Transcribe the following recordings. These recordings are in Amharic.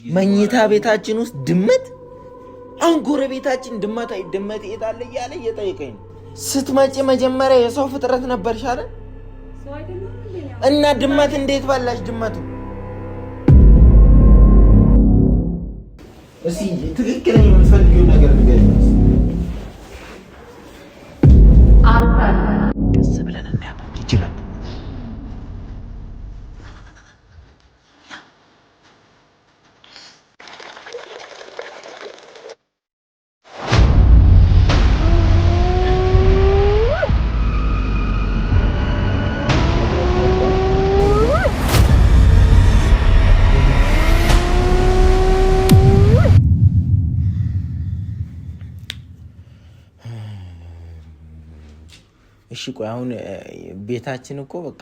መኝታ ቤታችን ውስጥ ድመት አሁን ጎረቤታችን ድመት እየጣለ እያለ እየጠየቀኝ ነው። ስትመጪ መጀመሪያ የሰው ፍጥረት ነበርሽ አይደል? እና ድመት እንዴት ባላሽ ድመቱ? እስኪ ትክክለኛ የምትፈልጊው ነገር ንገሪኝ። ቀስ ብለን እናያለን ይችላል። እሺ ቆይ አሁን ቤታችን እኮ በቃ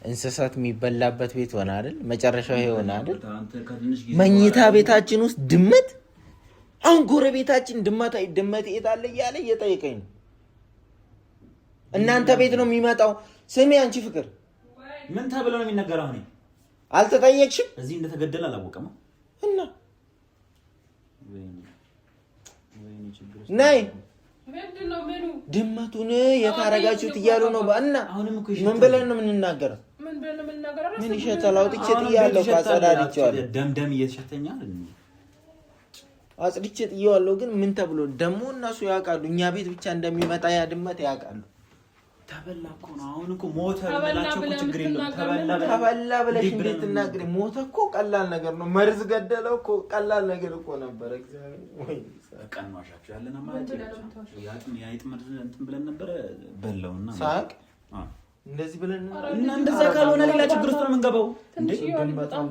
እንስሳት የሚበላበት ቤት ሆነ አይደል? መጨረሻው ይሄ ሆነ አይደል? መኝታ ቤታችን ውስጥ ድመት አሁን ጎረቤታችን ድመት እየጣለ እያለ እየጠየቀኝ ነው። እናንተ ቤት ነው የሚመጣው። ስሚ አንቺ ፍቅር ምን ተብሎ ነው የሚነገረው? አሁን አልተጠየቅሽም? እዚህ እንደተገደለ አላወቀም እና ነይ ድመቱን የታረጋችሁት እያሉ ነው። እና ምን ብለን ነው የምንናገረው? ምን ይሸታል? አውጥቼ ጥያለሁ። አጸዳድቼዋለሁ። ደምደም እየተሸተኛል አጽድቼ ጥያለሁ። ግን ምን ተብሎ ደግሞ እነሱ ያውቃሉ። እኛ ቤት ብቻ እንደሚመጣ ያ ድመት ያውቃሉ። ተበላ እኮ ነው። አሁን እኮ ሞተ ብላችሁ እኮ ችግር የለውም። ተበላ ብለሽ እንዴት ትናገሪ? ሞተ እኮ ቀላል ነገር ነው። መርዝ ገደለው እኮ ቀላል ነገር እኮ ነበር። እግዚአብሔር ወይ ቀንዋሻችሁ ያለና ማለት ያጥም መርዝ እንትን ብለን ነበር በላውና ሳቅ እንደዚህ ብለን እና እንደዛ ካልሆነ ሌላ ችግር ውስጥ ነው የምንገባው። እንዴ በጣም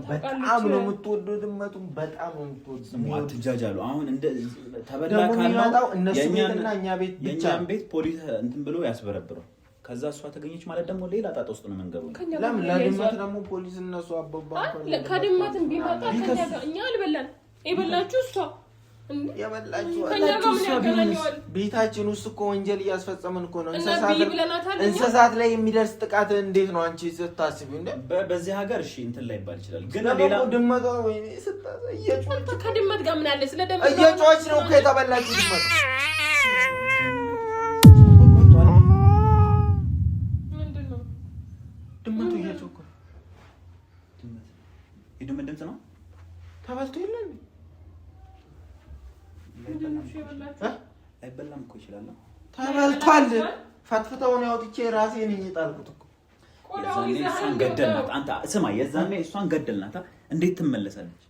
ነው የምትወደው ድመቱን በጣም ነው የምትወደው። አትጃጃሉ። አሁን እንደ ተበላ ካልነው እነሱ ቤትና እኛ ቤት ብቻ ቤት ፖሊስ እንትን ብሎ ያስበረብረው። ከዛ እሷ ተገኘች ማለት ደግሞ ሌላ ጣጣ ውስጥ ነው የምንገባው። ለምን ለድመት ደግሞ ፖሊስ እነሱ አባባ ከድመትን ቢመጣ እኛ አልበላን የበላችሁ እሷ የበላችሁ ቤታችን ውስጥ እኮ ወንጀል እያስፈጸምን እኮ ነው። እንስሳት ላይ የሚደርስ ጥቃት እንዴት ነው አንቺ ስታስቢው? እንዴ በዚህ ሀገር እሺ እንትን ላይ ይባል ይችላል፣ ግን ሌላ ድመቷ ወይኔ ስታየጩ ከድመት ጋር ምን አለ? ስለ ደም እየጮች ነው እኮ የተበላችሁ ድመት። ምንድነው ድመቱ እየጮህ የድመት ድምፅ ነው። ተበልቶ የለም አይበላም እኮ ይችላል። ተበልቷል። ፈትፍተውን ያውጥቼ ራሴ ነኝ የጣልኩት እኮ። እሷን ገደልናት። አንተ ስማ፣ የዛኔ እሷን ገደልናት። እንዴት ትመለሳለች?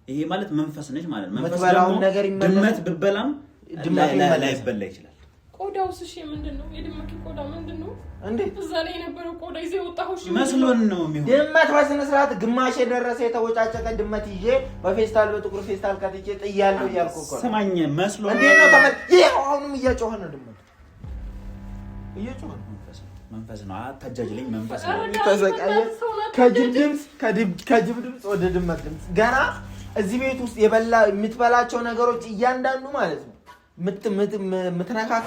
ይሄ ማለት መንፈስ ነች ማለት ነው። መንፈስ ደግሞ ድመት ብበላም ላይበላ ይችላል። ቆዳውስ እሺ ምንድነው? የድመት ቆዳ ምንድነው? እንዴት እዛ ላይ የነበረው ቆዳ ይዘው ወጣው? እሺ መስሎን ነው የሚሆነው። ድመት በስነ ስርዓት ግማሽ የደረሰ የተወጫጨቀ ድመት ይዤ በፌስታል በጥቁር ፌስታል ከትቼ ጥያለሁ እያልኩ እኮ ነው። ስማኝ መስሎን እንዴት ነው ተመል ይሄው አሁንም እየጮኸ ነው ድመት እየጮኸ ነው። መንፈስ ነው። አታጃጅለኝ። መንፈስ ነው። ተሰቃየ። ከጅብ ድምፅ ወደ ድመት ድምፅ። ገና እዚህ ቤት ውስጥ የምትበላቸው ነገሮች እያንዳንዱ ማለት ነው ምትነካከ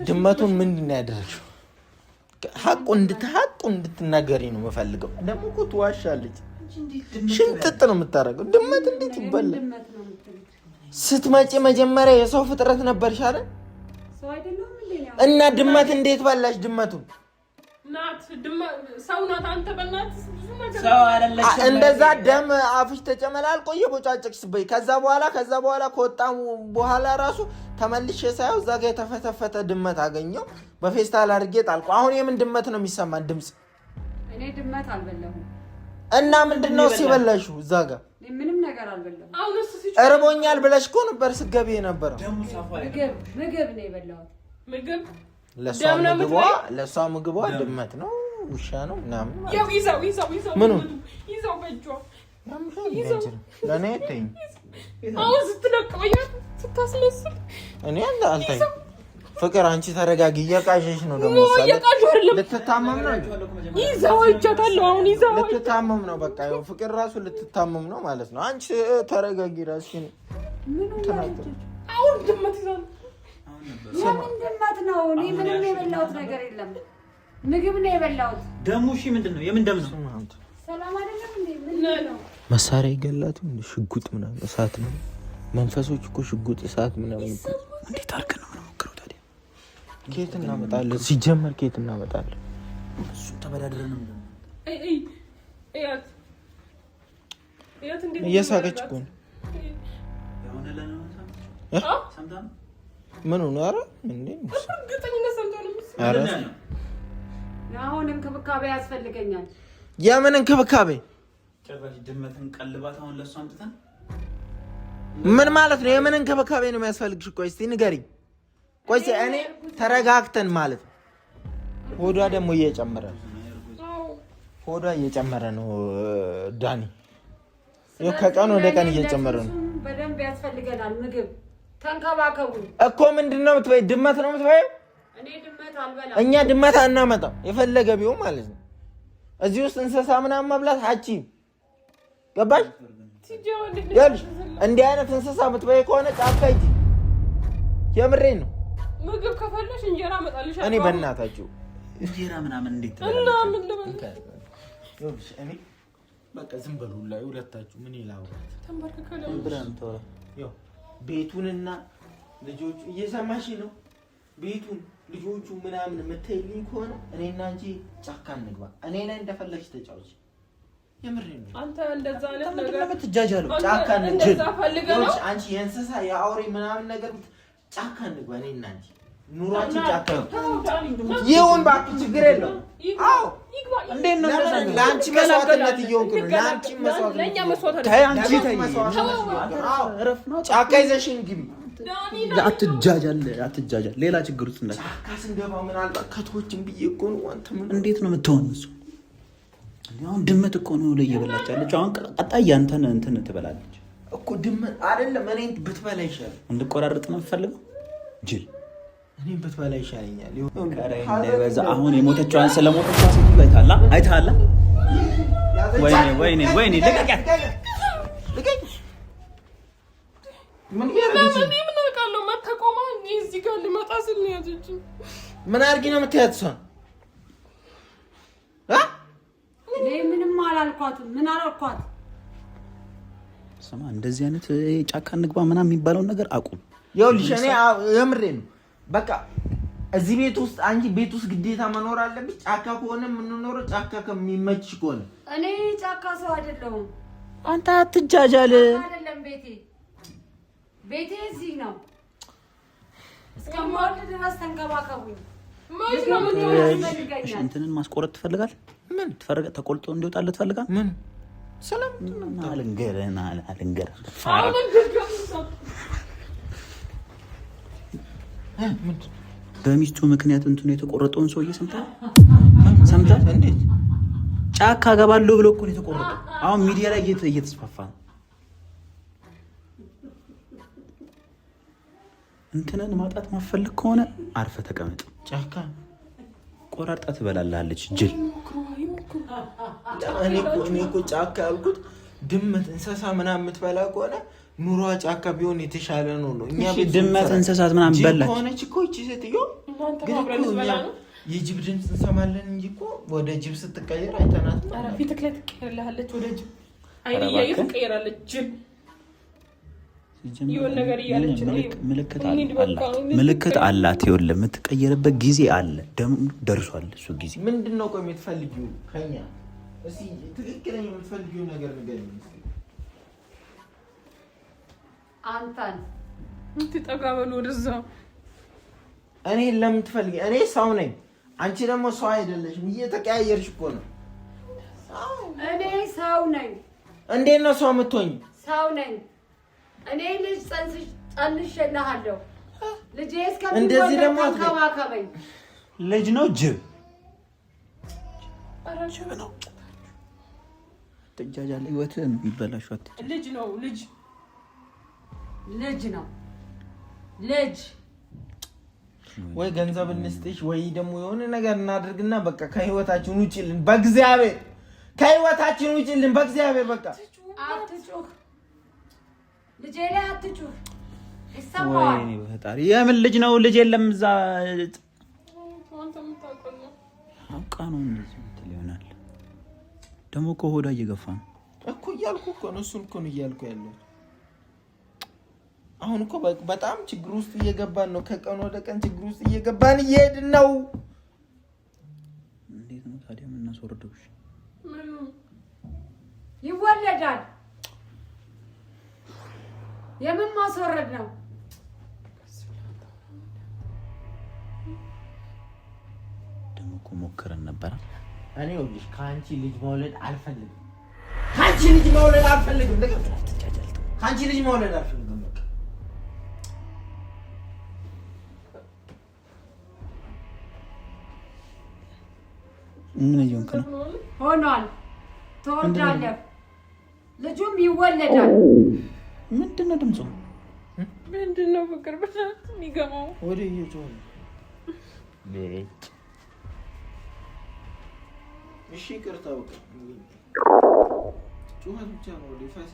ድመቱን ምንድን ነው ያደረግሽው? ሐቁ እንድትናገሪ ነው የምፈልገው። ደግሞ እኮ ትዋሻለች። ሽንጥጥ ነው የምታደርገው። ድመት እንዴት ይበላል? ስትመጪ መጀመሪያ የሰው ፍጥረት ነበርሽ አይደል? እና ድመት እንዴት ባላሽ ድመቱን? ሰው ናት። አንተ በእናትህ ብዙ ነገር ሰው አይደለሽ። እንደዛ ደም አፍሽ ተጨመላልቆ የቦጫጨቅሽበይ። ከዛ በኋላ ከወጣም በኋላ ራሱ ተመልሼ ሳይው እዛ ጋር የተፈተፈተ ድመት አገኘው። በፌስታል አድርጌ ጣልኩ። አሁን የምን ድመት ነው የሚሰማን ድምጽ? እኔ ድመት አልበላሁም። እና ምንድነው ሲበላሽው? እዛ ጋር ምንም ነገር አልበላሁም። አሁን እሱ እርቦኛል ብለሽ እኮ ነበር ስገቢ የነበረው። ምግብ ነው የበላሁት። ምግብ ለሷ ምግቧ ድመት ነው ውሻ ነው ምናምን። ያው ይዛው ምኑ ይዛው በእጇ ለኔ ተኝ። አሁን ስትለቀበኛ ስታስመስል እኔ አልታይ። ፍቅር አንቺ ተረጋጊ። እየቃዠሽ ነው ደግሞ ልትታመም ነው። ይዛው እጃታለሁ። አሁን ይዛው ልትታመም ነው። በቃ ያው ፍቅር ራሱ ልትታመም ነው ማለት ነው። አንቺ ተረጋጊ ራስሽን። አሁን ድመት ይዛው የምን ድመት ነው? እኔ ምንም የበላሁት ነገር የለም። ምግብ ነው የበላሁት። ደሙ እሺ፣ ምንድነው? የምን ደም ነው? ሰላም አይደለም እንዴ? ምን ነው? መሳሪያ ይገላቱ ሽጉጥ ምናምን እሳት ነው። መንፈሶች እኮ ሽጉጥ እሳት ምናምን እንዴት አድርገን ነው የምንሞክረው ታዲያ? ከየት እናመጣለን? ሲጀመር ከየት እናመጣለን? እሱን ተበዳድረን ነው እየሳቀች እኮ ነው። ምን ሆነ? ኧረ እንዴ ኧረ አሁን እንክብካቤ ያስፈልገኛል። የምን እንክብካቤ? ጭራሽ ድመትን ቀልባት አሁን ለእሱ አምጥተን ምን ማለት ነው? የምን እንክብካቤ ነው የሚያስፈልግሽ? ቆይ እስኪ ንገሪኝ። ቆይ እኔ ተረጋግተን ማለት ነው። ሆዷ ደግሞ እየጨመረ ነው። ሆዷ እየጨመረ ነው ዳኒ። ከቀን ወደ ቀን እየጨመረ ነው። በደንብ ያስፈልገናል ምግብ። ተንከባከቡ እኮ። ምንድን ነው የምትበይ? ድመት ነው የምትበይ? እኔ ድመት አልበላም። እኛ ድመት አናመጣም፣ የፈለገ ቢሆን ማለት ነው። እዚህ ውስጥ እንስሳ ምናምን መብላት አቺ ገባሽ? ያልሽ እንዲህ አይነት እንስሳ የምትበይ ከሆነ ጫካ ሂጂ። የምሬን ነው። ምግብ ከፈለሽ እንጀራ አመጣልሽ። እኔ በእናታችሁ እንጀራ ምናምን እንዴት እና ምን ለምን እኔ በቃ ዝም በሉ ላይ ሁለታችሁ ምን ይላው ተንበርከከለ ብራም ተወራ ያው ቤቱንና ልጆቹ እየሰማሽ ነው። ቤቱን ልጆቹ ምናምን የምትይልኝ ከሆነ እኔና አንቺ ጫካ እንግባ። እኔ ላይ እንደፈለግሽ ተጫውች። የምሬን ነው። አንተ እንደዛ አይነት ነገር ለምትጃጃሉ ጫካ እንግባ። እንደዛ ፈልገህ ነው አንቺ የእንስሳ የአውሬ ምናምን ነገር ጫካ እንግባ። እኔና አንቺ ኑሯችን ጫካ ይሁን ባክ፣ ችግር የለውም። አዎ እንዴት ነው እንደዛ? ለአንቺ መስዋዕትነት እየሆንኩ ነው። ለአንቺ መስዋዕትነት ለኛ መስዋዕትነት ታይ አንቺ ታይ ጫካ ይዘሽኝ ግቢ። አትጃጃል። ሌላ ችግር ውስጥ እንዳትገባ። ጫካ ስንገባ ምናልባት ከቶችን ብዬ እኮ ነው። አንተ ምን እንዴት ነው የምትሆን? እሱ አሁን ድመት እኮ ነው ለየበላች ያለችው። አሁን ቀጣይ አንተን እንትን ትበላለች እኮ ድመት አይደለም። እኔን ብትበላ ይሻላል። እንድቆራረጥ ነው የምትፈልገው ጅል። እኔን ብትበላ ይሻለኛል። በዛ አሁን የሞተችዋን ስለሞተች ሴትዮ አይተሃል? ወይኔ ልቀቂያት። ምን አውቃለሁ? መተቆማ እዚህ ጋር ልመጣ ስል ነው ያዘችኝ። ምን አድርጊ ነው የምትያት? እሷን እኔ ምንም አላልኳትም። ምን አላልኳት? ስማ፣ እንደዚህ አይነት ጫካ እንግባ ምናምን የሚባለውን ነገር አቁም። ይኸውልሽ እኔ የምሬን ነው። በቃ እዚህ ቤት ውስጥ አንቺ ቤት ውስጥ ግዴታ መኖር አለብሽ። ጫካ ከሆነ የምንኖረው ጫካ ከሚመችሽ ከሆነ። እኔ ጫካ ሰው አይደለሁም። አንተ አትጃጃል። አይደለም ቤቴ እዚህ ነው። እስከምወልድ ድረስ ተንከባከቡኝ። እንትንን ማስቆረጥ ትፈልጋለህ? ምን ተቆልጦ እንዲወጣልህ ትፈልጋለህ? ምን ሰላም አልንገርህ በሚስቱ ምክንያት እንትኑ የተቆረጠውን ሰውዬ ሰምተህ? እንዴት ጫካ ገባለሁ ብሎ እኮ ነው የተቆረጠው። አሁን ሚዲያ ላይ እየተስፋፋ ነው። እንትንን ማጣት ማፈልግ ከሆነ አርፈህ ተቀመጥ። ጫካ ቆራርጣ ትበላለች ጅል። እኔ እኮ ጫካ ያልኩት ድመት እንስሳ ምናምን የምትበላ ከሆነ ኑሯ ጫካ ቢሆን የተሻለ ነው። እኛ ድመት እንስሳት ምናምን በላች ሆነች እኮ እቺ ሴትዮ። ግን የጅብ ድምፅ እንሰማለን እንጂ እኮ ወደ ጅብ ስትቀየር አይተናት። ኧረ ፊትክ ላይ ትቀየራለች ወደ ጅብ። አይኔ ትቀየራለች ጅብ። ይሁን ነገር እያለች ነው። ምልክት አላት። ይኸውልህ የምትቀየርበት ጊዜ አለ። ደርሷል እሱ ጊዜ። ምንድነው ቆይ የምትፈልጊው ከኛ? እስኪ ትክክለኛ የምትፈልጊው ነገር ንገሪኝ። አንተን ትጠጋበሉ ወደዛ። እኔ ለምን ትፈልጊ? እኔ ሰው ነኝ፣ አንቺ ደግሞ ሰው አይደለሽም። እየተቀያየርሽ እኮ ነው። እኔ ሰው ነኝ። እንዴት ነው ሰው የምትሆኝ? ሰው ነኝ እኔ። ልጅ ጸንሼልሃለሁ። ልጄ እንደዚህ ደግሞ ተንከባከበኝ። ልጅ ነው ጅብ ጅብ ነው። ትጃጃለህ። ህይወትህን ይበላሻል። ልጅ ነው ልጅ ወይ ገንዘብ እንስጥሽ ወይ ደግሞ የሆነ ነገር እናድርግና በቃ ከህይወታችን ውጪልን። በእግዚአብሔር ከህይወታችን ውጪልን። በእግዚአብሔር በቃ አትጩህ። ልጄ ላይ አትጩህ። ወይኔ በፈጣሪ የምን ልጅ ነው? ልጅ የለም እዛ። አውቃ ነው እንደዚህ ምትል ይሆናል። ደግሞ እኮ ሆዷ እየገፋ ነው እኮ እያልኩ እኮ ነው። እሱን እኮ ነው እያልኩ ያለው። አሁን እኮ በጣም ችግር ውስጥ እየገባን ነው። ከቀን ወደ ቀን ችግር ውስጥ እየገባን እየሄድን ነው። እንዴት ነው ታዲያ የምናስወርደው? ይወለዳል። የምን ማስወረድ ነው? ደግሞ እኮ ሞክረን ነበር። እኔ ወልሽ ከአንቺ ልጅ መውለድ አልፈልግም። ከአንቺ ልጅ መውለድ አልፈልግም። ከአንቺ ልጅ መውለድ አልፈልግም። በቃ ምን እየሆንክ ነው? ሆኗል። ትወልዳለህ። ልጁም ይወለዳል። ምንድን ነው ድምፁ? ምንድን ነው ፍቅር በጣም የሚገማው? ወደ እየጮህ ቤት እሺ፣ ይቅርታ በቃ ጩኸት ብቻ ነው። ወደ ፋሴ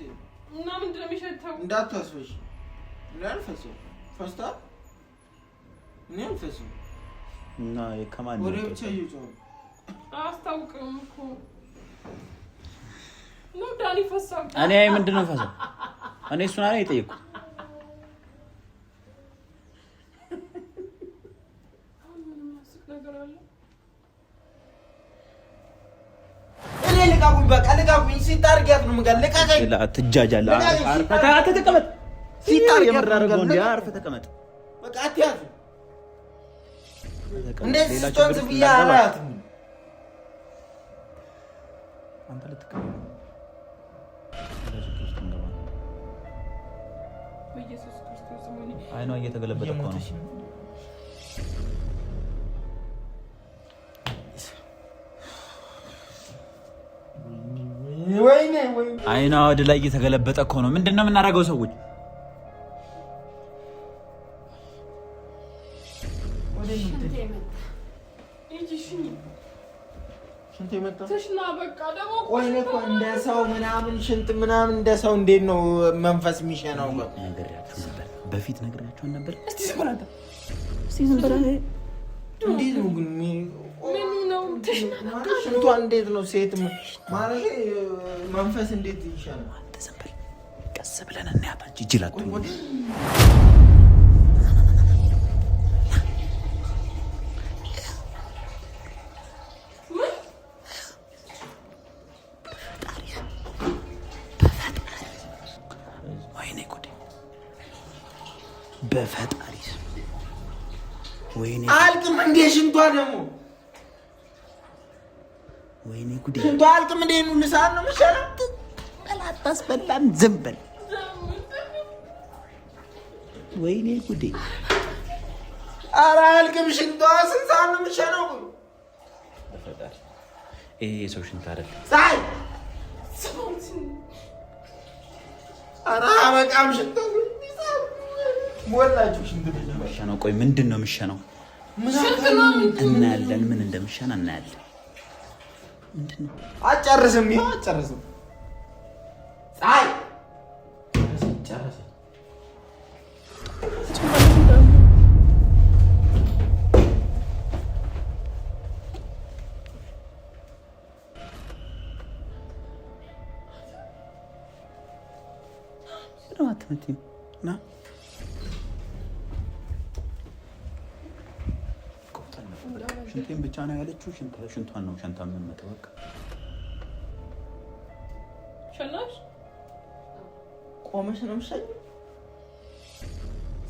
እና ምንድን ነው የሚሸተው? እንዳታስፈሽ። እኔ አልፈሰው ፈስታ እኔ አልፈሰው እና የከማን ወደ ብቻ እየጮህ አስታውቅም እኮ ነው ዳኒ ፈሳው። እኔ ምንድን ነው ፈሳው? እኔ እሱን አለ የጠየኩት። እኔ ልቃቁኝ፣ በቃ ልቃቁኝ። ሲታርጊያት ነው የምንገል። ልቃቀኝ። አትጃጃል። አርፈህ ተቀመጥ። የምራረገው እንደ አርፈህ ተቀመጥ። በቃ አትያዙ። እንደዚህ ስትሆን ዝም ብዬሽ አላያትም። አንተ ልትቀመጥ በኢየሱስ ክርስቶስ ሆነ። አይኗ እየተገለበጠ እኮ ነው። ወይኔ አይኗ ወደ ላይ እየተገለበጠ እኮ ነው። ምንድን ነው የምናደርገው ሰዎች? ሽንት የመጣ ተሽና በቃ ደግሞ ወይኔ እኮ እንደ ሰው ምናምን ሽንት ምናምን እንደ ሰው እንዴት ነው መንፈስ የሚሸናው? ነግሬያችሁ ነበር፣ በፊት ነግሬያችሁ ነበር። እስቲ ዝም በል አንተ። እስቲ ዝም በል። እንዴት ነው ግን ምን ነው ተሽና በቃ ሽንቷ እንዴት ነው ሴት ማለት መንፈስ እንዴት ይሸናል? አንተ ዝም በል፣ ቀስ ብለን እናያታች ይችላል። በፈጣሪ ወይኔ አልቅም እንዴ ሽንቷ ደግሞ ወይኔ ጉዴ ሽንቷ አልቅም እንዴ ነው ልሳን ነው መሸለም በላጣስ በላን ዝም በል ወይኔ ጉዴ ኧረ አልቅም ሽንቷ ስንት ሰዓት ነው የምትሸነው? በፈጣሪ ይሄ የሰው ሽንት አይደለም። ፀሐይ ኧረ በቃም ሽንቷ ሞላችሁ ሽንት ነው። ቆይ ምንድን ነው የምትሸነው? እናያለን፣ ምን እንደምትሸና እናያለን። ምንድን ነው? አጨርስም ይኸው አጨርስም። ፀሐይ ጨረሰ። አትመጪም ና ሽንቴን ብቻ ነው ያለችው። ሽንቷን ነው ሸንታ የምንመጣው። በቃ ሸናሽ ቆመሽ ነው የምትሸኝ?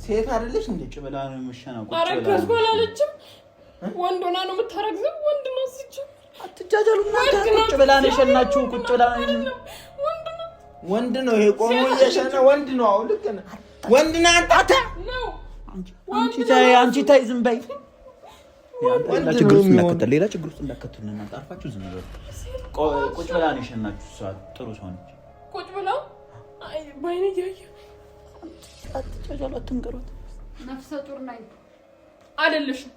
ሴት አይደለሽ እንዴ? ቁጭ ብላ ነው የምትሸናው። አረገዝኩ አላለችም። ወንድ ሆና ነው የምታረግዘው። ወንድ ነው ሲችል አትጃጃሉ። ቁጭ ብላ ነው የሸናችሁ። ቁጭ ብላ ነው ወንድ ነው ይሄ ቆሞ እየሸና ወንድ ነው። አሁን ልክ ነህ። ወንድ ነህ አንተ ነው። አንቺ ታይ ዝም በይ። ሌላ ችግር ውስጥ እንዳከቱን እናንተ አርፋችሁ ዝም በሉ። ቁጭ ብላ ነው የሸናችሁ። እሷ ጥሩ ሰው ነች። ቁጭ ብላ አይ ባይኔ ያየ አትጫጫሉ፣ አትንገሯት። ነፍሰ ጡር ነኝ አይደለሽም።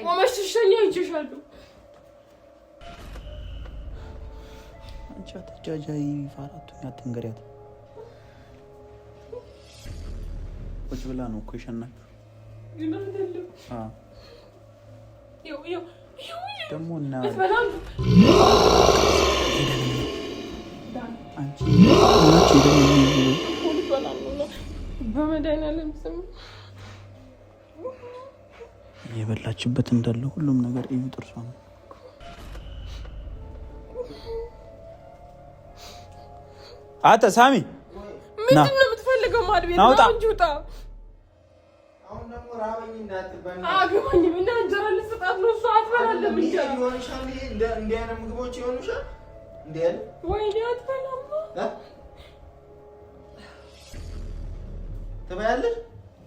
ቆመሽ ትሸኛ ይችላልው። አንቺ አትጃጃይ፣ ፋራቱን አትንገሪያት። ቁጭ ብላ ነው እኮ የሸናችሁ። ደግሞ እና የበላችበት እንዳለ ሁሉም ነገር እዩ። ጥርሷ ነው አተ ሳሚ ምንድን ነው የምትፈልገው? ማድቤት ነው እንጂ ውጣ። አሁን ደግሞ ራበኝ እንዳትበና አገባኝ። ምን እንጀራ ልስጣት ነው? እሷ አትበላለም እንጂ ይሆንሻል። ይሄ እንደ አይነት ምግቦች ይሆንሻል። እንደ አይነት ወይኔ አትበላም። ትበያለሽ?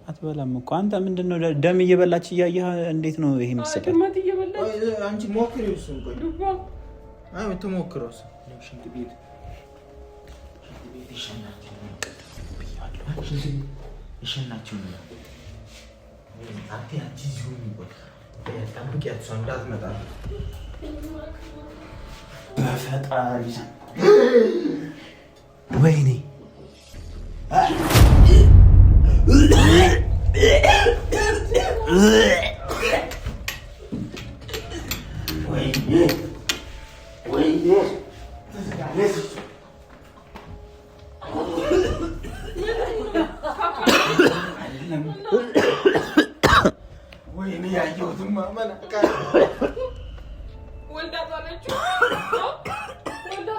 አትበላም እኮ አንተ። ምንድነው ደም እየበላች እያየህ እንዴት ነው ይሄ የምትሰጠው? ደም እየበላች አንቺ ሞክሪው እሱን። ቆይ አይ የምትሞክረው እሱ ሽንት ቤት ይሸናችሁ ነው። አንቺ ዚሁን ይወጣ በጣምቂያት ሰው እንዳትመጣ በፈጣሪ ወይኔ ወይኔ ያየሁትማ መናቃ ወልዳ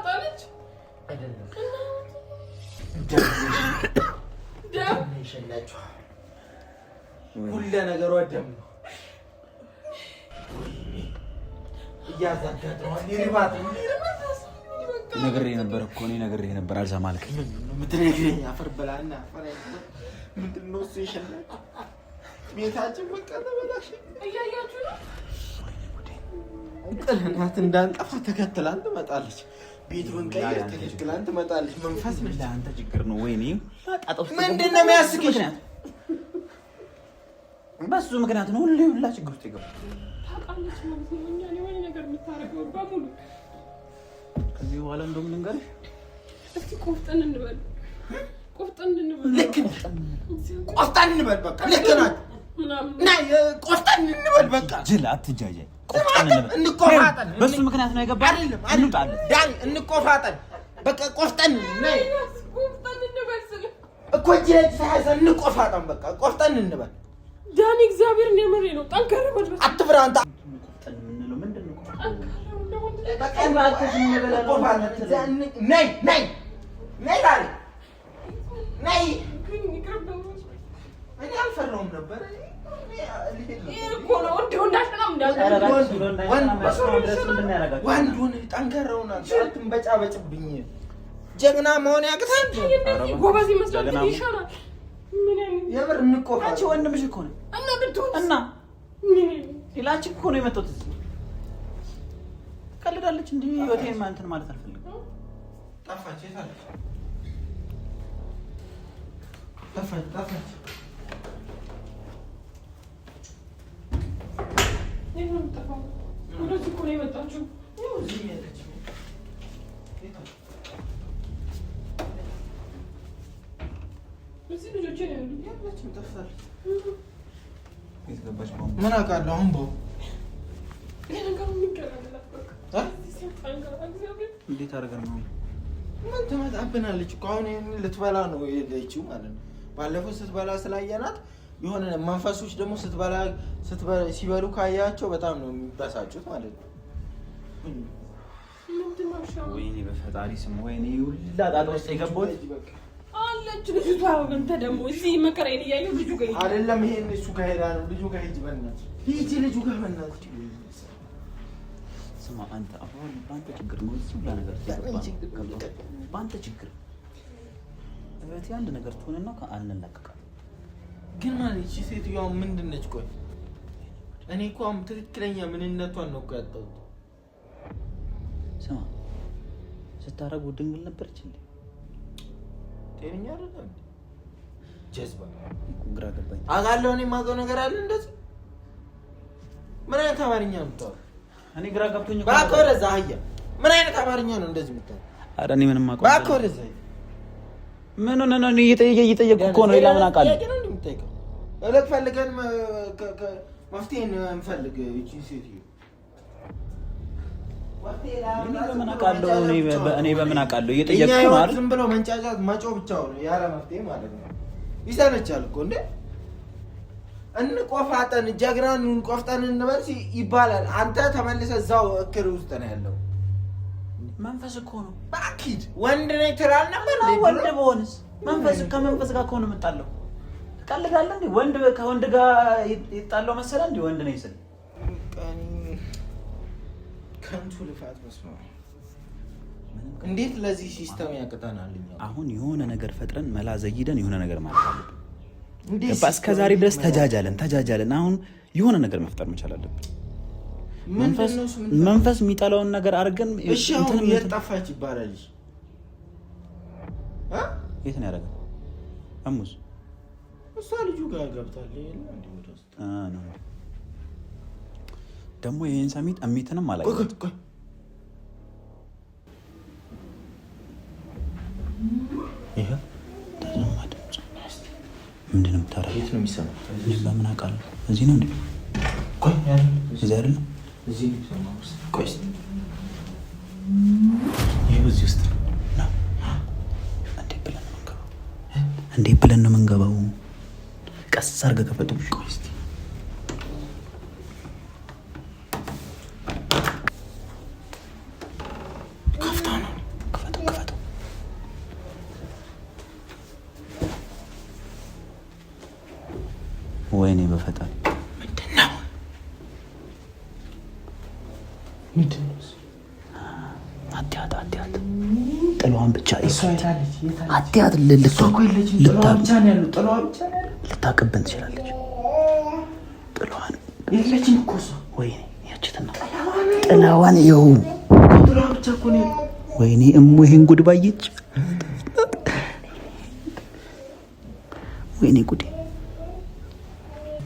ጣለች አይደለም። ደም ይሸናችሁ ሁሉ ነገሯ ደም ነው። እያዛጋት ነው። ይርባት ነግሬ ነበር እኮ እኔ ነግሬ ነበር። አልሰማልከኝ። ምትነግረኝ አፈር በላና አፈር ምንድን ነው እሱ? ይሸናችሁ ቤታችን በቃ ተበላሽ። እያያችሁ ነው። ጥልናት እንዳንጠፋ ተከትላን ትመጣለች። ቤቱን ቀይር ተከትላን ትመጣለች። መንፈስ ነው። አንተ ችግር ነው። ወይኔ ምንድን ነው የሚያስቅሽ? በሱ ምክንያት ነው ሁላ ችግር ውስጥ ይገባ። ታውቃለች ማለት ነው። እኛ የሆነ ነገር የምታረገው በሙሉ ከዚህ በኋላ እንደውም ልንገርሽ። እስኪ ቆፍጠን እንበል። ቆፍጠን እንበል በቃ። ልክ ናት። ቆፍጠን እንበል በቃ። ጅል አትጃጃይ። ቆፍጠን እንበል። እንቆፋጠን። በሱ ምክንያት ነው የገባ። እንውጣለን። ዳኒ እንቆፋጠን በቃ። ቆፍጠን ነይ እንበል ስል እኮ ጅል ሳይዘን እንቆፋጠን በቃ። ቆፍጠን እንበል ዳኒ። እግዚአብሔርን የምሬ ነው። ጠንከር በል። አትፍራ አንተ። ቆፍጠን የምንለው ምንድን ነው? በቃ ነይ ነይ ነይ ዳኒ ነይ። እኔ አልፈራሁም ነበር እኮ ነው። ወንድ ሆነህ ጠንከር ሆነህ አትንበጫበጭብኝ። ጀግና መሆን ያቅታል። ጎበዝ ይመስላል። ይሻላል። የምር እንቆፋ። አንቺ ወንድምሽ እኮ ነው እና ብትሆን እና ሌላች እኮ ነው የመጣሁት። ቀልዳለች እንዴ? ወቴን ማንተን ማለት አልፈልግም። ጠፋች። ጠፋች። ወደዚህ እኮ ነው የመጣችው። እዚህ ልጆቼ ነው ያሉት። ጠፋለች። ምን አውቃለሁ አሁን እንዴት አድርገን ነው? ምን ትመጣብናለች እኮ አሁን ልትበላ ነው የሄደችው ማለት ነው። ባለፈው ስትበላ ስላየናት የሆነ መንፈሶች ደግሞ ሲበሉ ካያቸው በጣም ነው የሚበሳጩት ማለት ነው። ወይኔ በፈጣሪ ስም ወይኔ ሁላ ጣጣ ውስጥ የገባሁት አለች ልጅቷ። አንተ ደግሞ እዚህ መከራዬን እያየሁ ልጁ ጋር አይደለም። ይሄን እሱ ጋር ሄዳ ነው ልጁ ጋር ሂጂ፣ በእናትሽ ሂጂ ልጁ ጋር በእናትሽ። ስማ አንተ አሁን በአንተ ችግር ነው እዚህ ሁላ ነገር በአንተ ችግር እህቴ አንድ ነገር ትሆንና አንለቀቃለን። ግን ማለት እቺ ሴትዮዋ ምንድን ነች? ቆይ እኔ እኮ ትክክለኛ ምንነቷን ነው እኮ ያጣሁት። ስማ ስታረጉ ድንግል ነበረች እንዴ? ጤነኛ አይደለም። ጀዝባ ግራ ገባኝ። አውቃለሁ። እኔ የማውቀው ነገር አለ እንደዚህ። ምን አይነት አማርኛ ነው የምታወራው? እኔ ግራ ገብቶኝ እኮ እባክህ ወደዛ አህያ። ምን አይነት አማርኛ ነው እንደዚህ የምታወራው? ኧረ እኔ ምንም አውቀው እባክህ ወደዛ። ምን ነው እየጠየቅኩ እኮ ነው። ሌላ ምን አውቃለሁ? የምጠይቀው? እለቅ ፈልገን መፍትሄን እንፈልግ። እቺ ሴትዮ እኔ በምን አውቃለሁ? እየጠየቅኩ ነው አይደል? ዝም ብሎ መንጫጫት መጮህ ብቻው ነው ያለ መፍትሄ ማለት ነው። ይሰለቻል እኮ እንዴ። እንቆፋጠን ጀግናን እንቆፍጠን እንበል ይባላል። አንተ ተመልሰህ እዛው እክር ውስጥ ነው ያለው። መንፈስ እኮ ነው። ባኪድ ወንድ ነኝ ትላለህ ነበር። ወንድ በሆንስ መንፈስ ከመንፈስ ጋር ከሆነ የምጣለው ቀልዳለህ እንዴ? ወንድ ከወንድ ጋር ይጣለው መሰለህ እንዴ? ወንድ ነኝ ስል ከንቱ ልፋት መስማት እንዴት ለዚህ ሲስተም ያቀጣናል? አሁን የሆነ ነገር ፈጥረን መላ ዘይደን የሆነ ነገር ማለት አለብን። እስከ ዛሬ ድረስ ተጃጃለን። አሁን የሆነ ነገር መፍጠር መቻል አለብን። መንፈስ የሚጠላውን ነገር አድርገን እሺ። አሁን የጠፋች ይባላል። የት ነው ያደረገው? አሙስ እሷ ልጁ ጋር ገብታለች። ደግሞ ይሄን ሰሚት አሚተንም አላየሁት። ይሄ ምንድን ነው የምታረገው? የት ነው የሚሰማው? በምን አውቃለሁ? እዚህ ነው እንዴ? ቆይ ያለ እዚህ አይደል? እዚህ ነው የሚሰማው። ቆይ ይሄ እዚህ ውስጥ ነው። እንዴት ብለን ነው የምንገባው? ቀስ አድርገህ ከፈተው። ቆይ እስቲ ከፈተው። ወይኔ በፈጣሪ ምንድን ነው? አትያት ጥሏን ብቻ አትያት ልታቅብን ትችላለች። ጥሏን የለችም እኮ እሷ። ወይኔ ያችትና ጥላዋን ይኸው ጥሏን ብቻ እኮ ነው። ወይኔ እሙ ይሄን ጉድ ባየች። ወይኔ ጉድ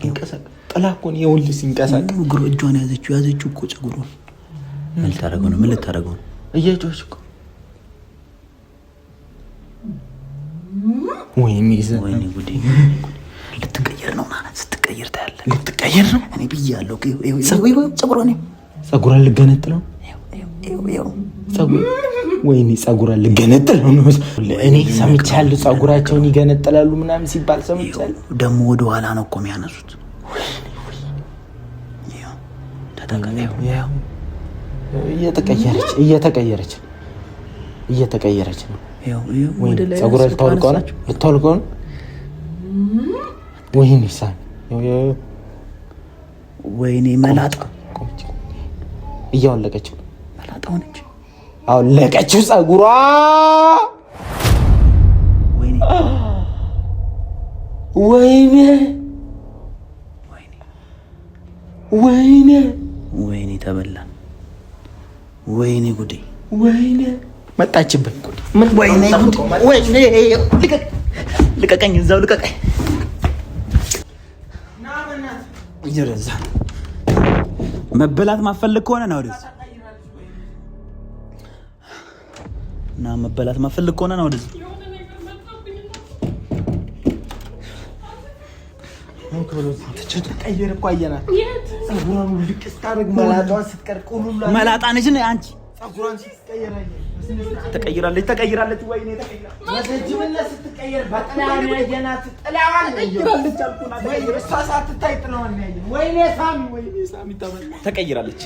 ይንቀሳቀስ ጥላ እኮ ነው። ይኸውልህ ሲንቀሳቀስ እግሩ እጇን ያዘችው እኮ ፀጉሯን። ምን ልታደርገው ነው? እየጮች እኮ ወይኔ ጉዴ። ልትቀየር ነው ማለት ስትቀየር ታያለህ። ልትቀየር ነው እኔ ብያለሁ። ፀጉሯን ልገነጥለው ወይኔ ፀጉሯን ልገነጥለው ነው። እኔ ሰምቻለሁ። ፀጉራቸውን ይገነጥላሉ ምናምን ሲባል ሰምቻለሁ። ደግሞ ወደ ኋላ ነው እኮ የሚያነሱት። እየተቀየረች ነው። ፀጉሯ ልታወልቀው ነው። ወይኔ ሳሚ ወይኔ መላጣ እያወለቀችው መላጣ ሆነች። አወለቀችው ፀጉሯ። ወይኔ ተበላን። ወይኔ ጉዴ። መጣችብን። ልቀቀኝ፣ እዛው ልቀቀኝ። ይረዛ መበላት ማፈልግ ከሆነ ነው ወደዚህ እና መበላት ማፈልግ ከሆነ ነው ወደዚህ። ተቀየረ እኮ አየናት። ፀጉሯን ልቅ ስታደርግ መላጣዋ ስትቀርቁሉ መላጣ ነች ነው አንቺ። ፀጉሯን ስትቀየር ተቀይራለች። ወይኔ ወደጅምነት ስትቀየር በጥላዋን ያየናት። ጥላዋን ተቀይራለች አልኩና እሷ ሳትታይ ጥላዋን ያየናት። ወይኔ ሳሚ ተቀይራለች።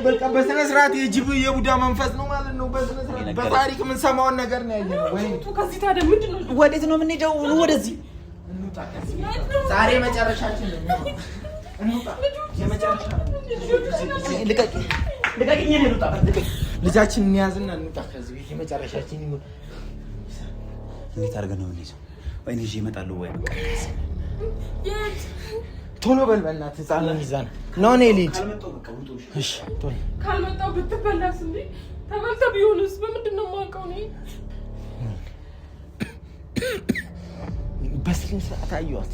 በቃ በስነ ስርዓት የጅብ የቡዳ መንፈስ ነው ማለት ነው። በስነ ስርዓት በታሪክ ምን ሰማውን ነገር ነው ያየነው። ወይኔ ከዚህ ታዲያ ምንድን ነው? ወዴት ነው የምንሄደው? ወደዚህ ዛሬ መጨረሻችን ነው። የመጨረሻ ልቀቂኝ ነው ልውጣ። ልጃችን እንያዝና እንውጣ ከዚህ ቤት። የመጨረሻችን ይሁን። እንዴት አድርገን ነው የምንይዘው? ወይኔ ይዤ እመጣለሁ። ወይ በቃ ቶሎ በል በእናትህ። ህፃኑን ይዘህ ነው እኔ ልሂድ። እሺ ቶሎ ካልመጣሁ ብትበላስ እንዴ? ተበልተህ ቢሆንስ በምንድን ነው የማውቀው እኔ? በስነ ስርዓት አየኋት።